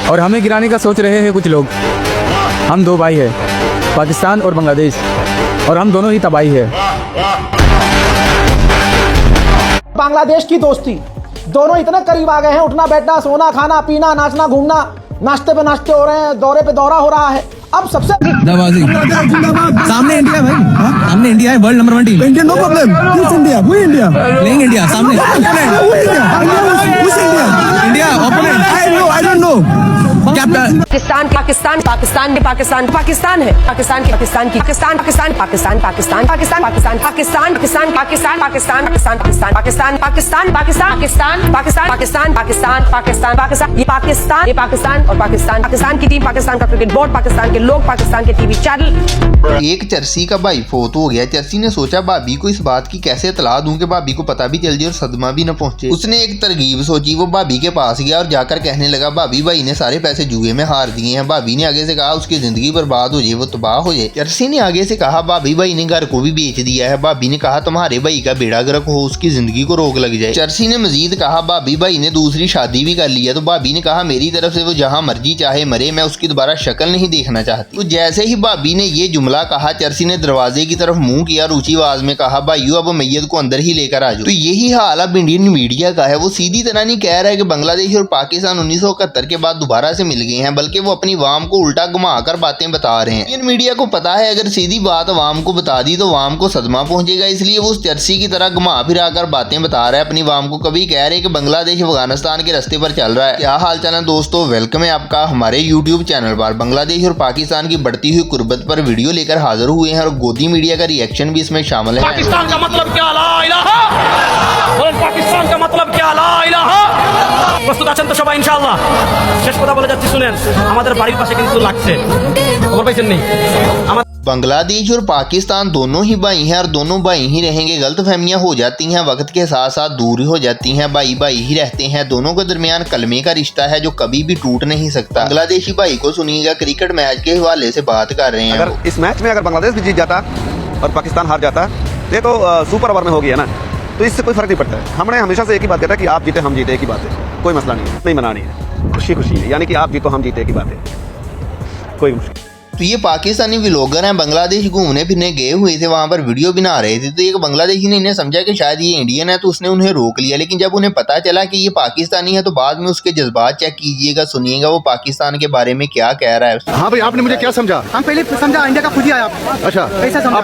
और हमें गिराने का सोच रहे हैं कुछ लोग। हम दो भाई हैं, पाकिस्तान और बांग्लादेश, और हम दोनों ही तबाही है। बांग्लादेश की दोस्ती, दोनों इतने करीब आ गए हैं, उठना बैठना, सोना, खाना, पीना, नाचना, घूमना, नाश्ते पे नाश्ते हो रहे हैं, दौरे पे दौरा हो रहा है। अब सबसे सामने इंडिया भाई, सामने इंडिया है, world number 1 team. India no problem, this India, we India, playing India, सामने India opponent. I don't know Pakistan Pakistan Pakistan Pakistan Pakistan है, पाकिस्तान पाकिस्तान की पाकिस्तान पाकिस्तान पाकिस्तान पाकिस्तान पाकिस्तान पाकिस्तान पाकिस्तान पाकिस्तान पाकिस्तान पाकिस्तान पाकिस्तान पाकिस्तान पाकिस्तान पाकिस्तान पाकिस्तान पाकिस्तान पाकिस्तान पाकिस्तान पाकिस्तान ये पाकिस्तान और पाकिस्तान की टीम, पाकिस्तान का क्रिकेट बोर्ड, पाकिस्तान के लोग, पाकिस्तान के टीवी चैनल। एक चर्सी का भाई फोत हो गया। चर्सी ने सोचा भाभी को इस बात की कैसे इतला दूं कि भाभी को पता भी चल जाए और सदमा भी न पहुंचे। उसने एक तरकीब सोची। वो भाभी के पास गया और जाकर कहने लगा, भाभी भाई ने सारे पैसे जुए में हार दिए हैं। भाभी ने आगे से कहा उसकी जिंदगी बर्बाद हो जाए, वो तबाह हो जाए। चर्सी ने आगे से कहा, भाभी भाई ने घर को भी बेच दिया है। भाभी ने कहा, तुम्हारे भाई का बेड़ा गर्क हो, उसकी जिंदगी को रोक लग जाए। चर्सी ने मजीद कहा, भाभी भाई ने दूसरी शादी भी कर ली है। तो भाभी ने कहा, मेरी तरफ से वो जहाँ मर्जी चाहे मरे, मैं उसकी दोबारा शक्ल नहीं देखना चाहती। तो जैसे ही भाभी ने ये जुमला कहा, चर्सी ने दरवाजे की तरफ मुंह किया और ऊंची आवाज में कहा, भाइयों अब मैयत को अंदर ही लेकर आ जाओ। तो यही हाल अब इंडियन मीडिया का है। वो सीधी तरह नहीं कह रहा है कि बांग्लादेश और पाकिस्तान 1971 के बाद दोबारा से मिल गए हैं, बल्कि वो अपनी वाम को उल्टा घुमाकर बातें बता रहे हैं। इंडियन मीडिया को पता है अगर सीधी बात वाम को बता दी तो वाम को सदमा पहुंचेगा, इसलिए वो उस चर्सी की तरह घुमा फिरा कर बातें बता रहा है अपनी वाम को। कभी कह रहे हैं कि बांग्लादेश अफगानिस्तान के रास्ते पर चल रहा है। क्या हाल चाल है दोस्तों, वेलकम है आपका हमारे यूट्यूब चैनल पर। बांग्लादेश और पाकिस्तान की बढ़ती हुई कुर्बत पर वीडियो लेकर हाजिर हुए हैं और गोदी मीडिया का रिएक्शन भी इसमें शामिल है। पाकिस्तान का मतलब क्या, ला इलाहा, और पाकिस्तान का मतलब क्या, ला इलाहा। প্রস্তুত আছেন তো সবাই ইনশাআল্লাহ? শেষ কথা বলে যাচ্ছি শুনেন, আমাদের বাড়ির পাশে কিন্তু লাগছে, খবর পাইছেন নি? बांग्लादेश और पाकिस्तान दोनों ही भाई हैं और दोनों भाई ही रहेंगे। गलतफहमियां हो जाती हैं, वक्त के साथ साथ दूर हो जाती हैं, भाई भाई ही रहते हैं। दोनों के दरमियान कलमे का रिश्ता है जो कभी भी टूट नहीं सकता। बांग्लादेशी भाई को सुनिएगा, क्रिकेट मैच के हवाले से बात कर रहे हैं। अगर इस मैच में अगर बांग्लादेश भी जीत जाता और पाकिस्तान हार जाता, ये तो सुपर ओवर में हो गया ना, तो इससे कोई फर्क नहीं पड़ता है। हमने हमेशा से एक ही बात कहता है कि आप जीते हम जीते, एक ही बात है, कोई मसला नहीं मनानी है, खुशी खुशी है, यानी कि आप जीतो हम जीते, एक ही बात है, कोई मुश्किल। तो ये पाकिस्तानी व्लॉगर हैं, बांग्लादेश घूमने फिरने गए हुए थे, वहां पर वीडियो बना रहे थे। तो एक बांग्लादेशी ने इन्हें समझा कि शायद ये इंडियन है, तो उसने उन्हें रोक लिया। लेकिन जब उन्हें पता चला कि ये पाकिस्तानी है तो बाद में उसके जज्बात चेक कीजिएगा, सुनिएगा वो पाकिस्तान के बारे में क्या कह रहा है। हाँ भाई, आपने मुझे क्या समझा? हम पहले समझा इंडिया का खुद ही आया। अच्छा, कैसा समझा?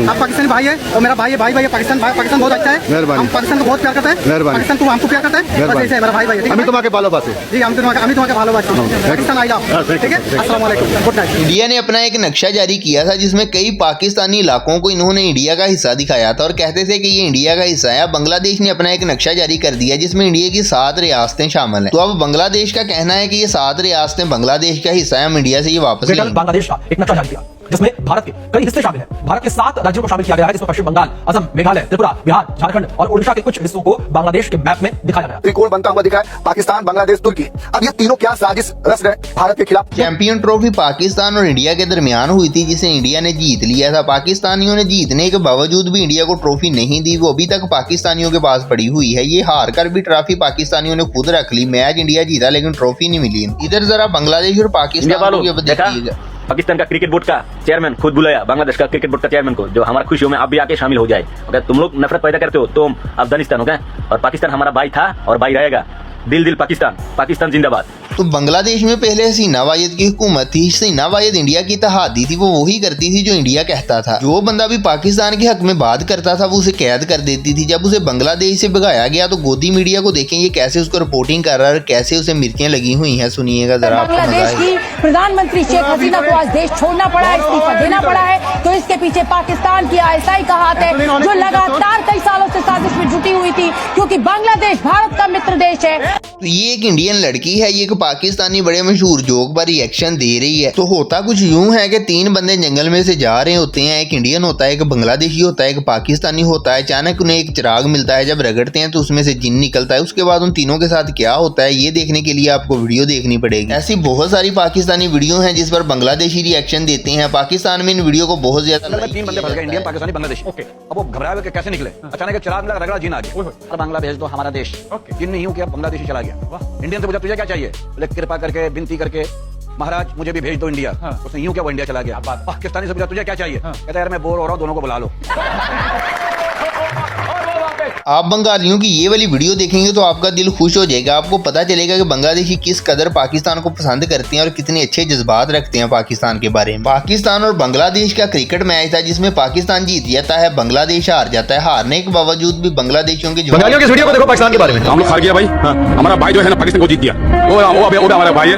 आप पाकिस्तानी भाई है और मेरा भाई है, भाई पाकिस्तान बहुत अच्छा है। मेहरबानी। हम पाकिस्तान को बहुत प्यार करते हैं। पाकिस्तान को हमको प्यार करता है, बस ऐसे है, मेरा भाई है। আমি তোমাকে ভালোবাসি। जी, हम तुम्हारे भालोबासी। पाकिस्तान आई लव, ठीक है। अस्सलाम वालेकुम, गुड नाइट। इंडिया ने अपना एक नक्शा जारी किया था जिसमें कई पाकिस्तानी इलाकों को इन्होंने इंडिया का हिस्सा दिखाया था और कहते थे कि ये इंडिया का हिस्सा है। बांग्लादेश ने अपना एक नक्शा जारी कर दिया जिसमें इंडिया की 7 रियासतें शामिल हैं। तो अब बांग्लादेश का कहना है कि ये 7 रियासतें बांग्लादेश का हिस्सा है, हम इंडिया से ये वापस लेंगे। बांग्लादेश का एक नक्शा जारी किया जिसमें भारत के कई हिस्से शामिल हैं। भारत के 7 राज्यों को शामिल किया गया है, जिसमें पश्चिम बंगाल, असम, मेघालय, त्रिपुरा, बिहार, झारखंड और उड़ीसा के कुछ हिस्सों को बांग्लादेश के मैप में दिखाया गया। त्रिकोण बनता हुआ दिखा है, पाकिस्तान, बांग्लादेश, तुर्की। अब ये तीनों क्या साजिश रच रहे भारत के खिलाफ? चैंपियन ट्रॉफी पाकिस्तान और इंडिया के दरमियान हुई थी जिसे इंडिया ने जीत लिया था। पाकिस्तानियों ने जीतने के बावजूद भी इंडिया को ट्रॉफी नहीं दी, वो अभी तक पाकिस्तानियों के पास पड़ी हुई है। ये हार कर भी ट्रॉफी पाकिस्तानियों ने खुद रख ली। मैच इंडिया जीता लेकिन ट्रॉफी नहीं मिली। इधर जरा बांग्लादेश और पाकिस्तान को देखिएगा। पाकिस्तान का क्रिकेट बोर्ड का चेयरमैन खुद बुलाया बांग्लादेश का क्रिकेट बोर्ड का चेयरमैन को, जो हमारा खुशियों में आप भी आके शामिल हो जाए। अगर तुम लोग नफरत पैदा करते हो तो अफगानिस्तान हो गए, और पाकिस्तान हमारा भाई था और भाई रहेगा। दिल दिल पाकिस्तान, पाकिस्तान जिंदाबाद। तो बांग्लादेश में पहले हसीना वाहिद की हुकूमत थी। हसीना वाहिद इंडिया की इत्तेहादी थी, वो वही करती थी जो इंडिया कहता था। जो बंदा भी पाकिस्तान के हक में बात करता था वो उसे कैद कर देती थी। जब उसे बांग्लादेश से भगाया गया तो गोदी मीडिया को देखें ये कैसे उसको रिपोर्टिंग कर रहा है और कैसे उसे मिर्चियां लगी हुई हैं, सुनिएगा जरा। बांग्लादेश की प्रधानमंत्री शेख हसीना को आज देश छोड़ना पड़ा है, इस्तीफा देना पड़ा है, तो इसके पीछे पाकिस्तान की ISI का हाथ है, जो लगातार कई सालों से साजिश में जुटी हुई थी, क्योंकि बांग्लादेश भारत का मित्र देश है। तो ये एक इंडियन लड़की है, ये एक पाकिस्तानी बड़े मशहूर जोक पर रिएक्शन दे रही है। तो होता कुछ यूं है कि 3 बंदे जंगल में से जा रहे होते हैं, एक इंडियन होता है, एक बांग्लादेशी होता है, एक पाकिस्तानी होता है। अचानक उन्हें एक चिराग मिलता है, जब रगड़ते हैं तो उसमें से जिन निकलता है। उसके बाद उन तीनों के साथ क्या होता है ये देखने के लिए आपको वीडियो देखनी पड़ेगी। ऐसी बहुत सारी पाकिस्तानी वीडियो हैं जिस पर बांग्लादेशी रिएक्शन देते हैं। पाकिस्तान में इन वीडियो को बहुत ज्यादा 3 बंदे फंस गए, इंडियन, पाकिस्तानी, बांग्लादेश। ओके, अब वो घबराए हुए कैसे निकले? अचानक चिराग मिला, रगड़ा, जिन आ गया। बांग्लादेश तो हमारा देश, जिन नहीं हूँ क्या बांग्लादेशी चला गया। इंडियन से पूछा तुझे क्या चाहिए? बोले कृपा करके विनती करके महाराज मुझे भी भेज दो इंडिया। उसने यूं क्या वो इंडिया चला गया। पाकिस्तानी से पूछा तुझे क्या चाहिए, कहता यार मैं बोर हो रहा हूँ, दोनों को बुला लो। आप बंगालियों की ये वाली वीडियो देखेंगे तो आपका दिल खुश हो जाएगा। आपको पता चलेगा कि बांग्लादेशी किस कदर पाकिस्तान को पसंद करते हैं और कितने अच्छे जज्बात रखते हैं पाकिस्तान के बारे में। पाकिस्तान और बांग्लादेश का क्रिकेट मैच था जिसमें पाकिस्तान जीत जाता है, बांग्लादेश हार जाता है। हारने के बावजूद भी बांग्लादेशियों के बंगालियों की वीडियो को देखो पाकिस्तान के बारे में। हम लोग हार गया भाई, हमारा भाई जो है ना पाकिस्तान को जीत दिया, वो भी हमारा भाई है।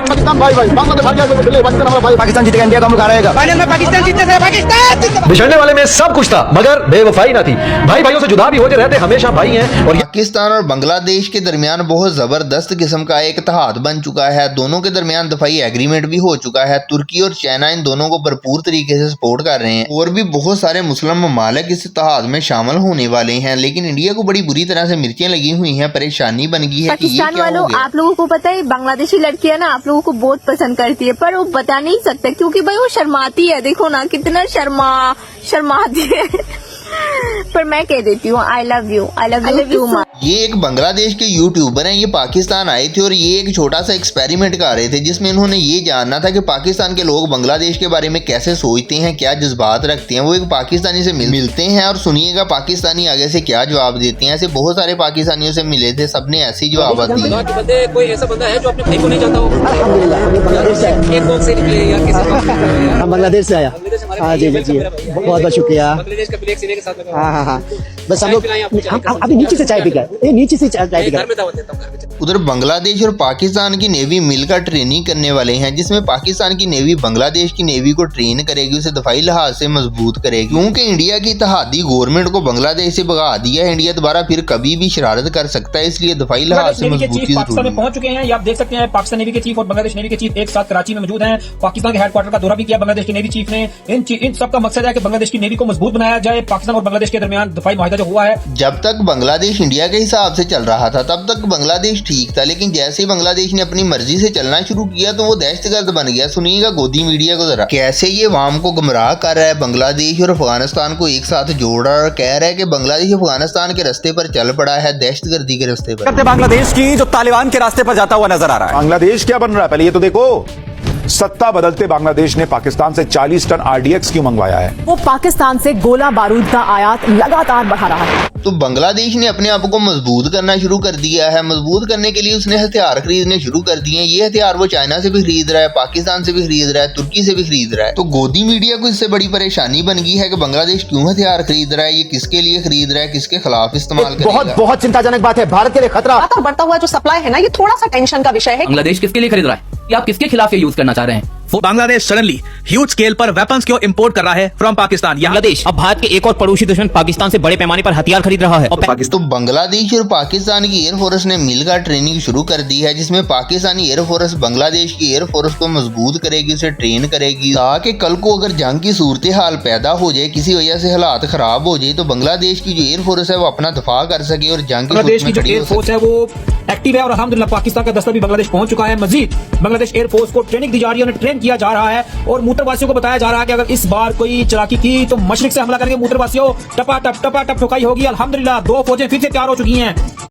पाकिस्तान जीतेगा, इंडिया तो हम लोग हारेगा। फाइनल में पाकिस्तान जीतने से पाकिस्तान बिछड़ने वाले में सब कुछ था मगर बेवफाई ना थी। भाई भाइयों से जुदा भी होते रहते, हमेशा भाई हैं। और पाकिस्तान और बांग्लादेश के दरमियान बहुत जबरदस्त किस्म का एक इत्तेहाद बन चुका है। दोनों के दरमियान दफाई एग्रीमेंट भी हो चुका है। तुर्की और चाइना इन दोनों को भरपूर तरीके से सपोर्ट कर रहे हैं और भी बहुत सारे मुस्लिम ममालिक इस इत्तेहाद में शामिल होने वाले हैं। लेकिन इंडिया को बड़ी बुरी तरह से मिर्चें लगी हुई हैं, परेशानी बन गई है। पाकिस्तान वालों, आप लोगों को पता है बांग्लादेशी लड़कियां ना आप लोगों को बहुत पसंद करती है, पर वो बता नहीं सकते क्योंकि भाई वो शर्माती है। देखो ना कितना शर्माती है। पर मैं कह देती हूँ I love you too much. ये एक बांग्लादेश के यूट्यूबर हैं, ये पाकिस्तान आए थे और ये एक छोटा सा एक्सपेरिमेंट कर रहे थे जिसमें इन्होंने ये जानना था कि पाकिस्तान के लोग बांग्लादेश के बारे में कैसे सोचते हैं, क्या जज्बात रखते हैं। वो एक पाकिस्तानी से मिलते हैं और सुनिएगा पाकिस्तानी आगे से क्या जवाब देते हैं। ऐसे बहुत सारे पाकिस्तानियों से मिले थे, सबने ऐसे ही जवाब दिए। कोई ऐसा बंदा है जो अपने भाई को नहीं जानता हो? हम बांग्लादेश से आया। हाँ जी जी, बहुत बहुत शुक्रिया। बांग्लादेश का ब्लैक सीने के साथ लगा। हाँ, बस हम लोग अभी नीचे से चाय पी गए, नीचे से चाय पी गए। उधर बांग्लादेश और पाकिस्तान की नेवी मिलकर ट्रेनिंग करने वाले हैं जिसमें पाकिस्तान की नेवी बांग्लादेश की नेवी को ट्रेन करेगी, उसे दफाई लिहाज से मजबूत करेगी। क्योंकि इंडिया की इत्तेहादी गवर्नमेंट को बांग्लादेश से भगा दिया है, इंडिया दोबारा फिर कभी भी शरारत कर सकता है, इसलिए दफाई लिहाज से मजबूती पाकिस्तान में पहुंच चुके हैं। ये आप देख सकते हैं पाकिस्तान नेवी के चीफ और बांग्लादेश नेवी के चीफ एक साथ कराची में मौजूद हैं। पाकिस्तान के हेडक्वार्टर का दौरा भी किया बांग्लादेश की नेवी चीफ ने। इन सब का मकसद है कि बांग्लादेश की नेवी को मजबूत बनाया जाए। पाकिस्तान और बांग्लादेश के दरमियान दफाई मुआहिदा जो हुआ है, जब तक बांग्लादेश इंडिया के हिसाब से चल रहा था तब तक बांग्लादेश ठीक था, लेकिन जैसे ही बांग्लादेश ने अपनी मर्जी से चलना शुरू किया तो वो दहशतगर्द बन गया। सुनिएगा गोदी मीडिया को जरा, कैसे ये वाम को गुमराह कर रहा है, बांग्लादेश और अफगानिस्तान को एक साथ जोड़ रहा है और कह रहा है कि बांग्लादेश अफगानिस्तान के रास्ते पर चल पड़ा है, दहशतगर्दी के रास्ते पर। बांग्लादेश की जो तालिबान के रास्ते पर जाता हुआ नजर आ रहा है। बांग्लादेश क्या बन रहा है पहले ये तो देखो। सत्ता बदलते बांग्लादेश ने पाकिस्तान से 40 टन RDX क्यों मंगवाया है? वो पाकिस्तान से गोला बारूद का आयात लगातार बढ़ा रहा है। तो बांग्लादेश ने अपने आप को मजबूत करना शुरू कर दिया है। मजबूत करने के लिए उसने हथियार खरीदने शुरू कर दिए हैं। ये हथियार वो चाइना से भी खरीद रहा है, पाकिस्तान से भी खरीद रहा है, तुर्की से भी खरीद रहा है। तो गोदी मीडिया को इससे बड़ी परेशानी बन गई है कि बांग्लादेश क्यों हथियार खरीद रहा है, ये किसके लिए खरीद रहा है, किसके खिलाफ इस्तेमाल करेगा। बहुत चिंताजनक बात है, भारत के लिए खतरा। बढ़ता हुआ जो सप्लाई है ना, ये थोड़ा सा टेंशन का विषय है। बांग्लादेश किसके लिए खरीद रहा है? या आप किसके खिलाफ ये यूज करना चाह रहे हैं? बांग्लादेश सडनली ह्यूज स्केल पर वेपन्स क्यों इंपोर्ट कर रहा है फ्रॉम पाकिस्तान? बांग्लादेश अब भारत के एक और पड़ोसी दुश्मन पाकिस्तान से बड़े पैमाने पर हथियार खरीद रहा है। तो बांग्लादेश और पाकिस्तान की एयरफोर्स ने मिलकर ट्रेनिंग शुरू कर दी है जिसमें पाकिस्तानी एयरफोर्स बांग्लादेश की एयरफोर्स को मजबूत करेगी, उसे ट्रेन करेगी ताकि कल को अगर जंग की सूरत हाल पैदा हो जाए, किसी वजह से हालात खराब हो जाए तो बांग्लादेश की जो एयरफोर्स है वो अपना दफा कर सके और जंग की जो एयरफोर्स है वो एक्टिव है और अल्हम्दुलिल्लाह पाकिस्तान का दस्ता भी बांग्लादेश पहुंच चुका है। मजीद बांग्लादेश एयरफोर्स को ट्रेनिंग दी जा रही है, उन्हें ट्रेन किया जा रहा है और मूत्रवासियों को बताया जा रहा है कि अगर इस बार कोई चालाकी की तो मशरिक से हमला करके मूत्रवासियों टपा टप ठोकाई होगी। अल्हम्दुलिल्लाह 2 फौजें फिर से तैयार हो चुकी हैं।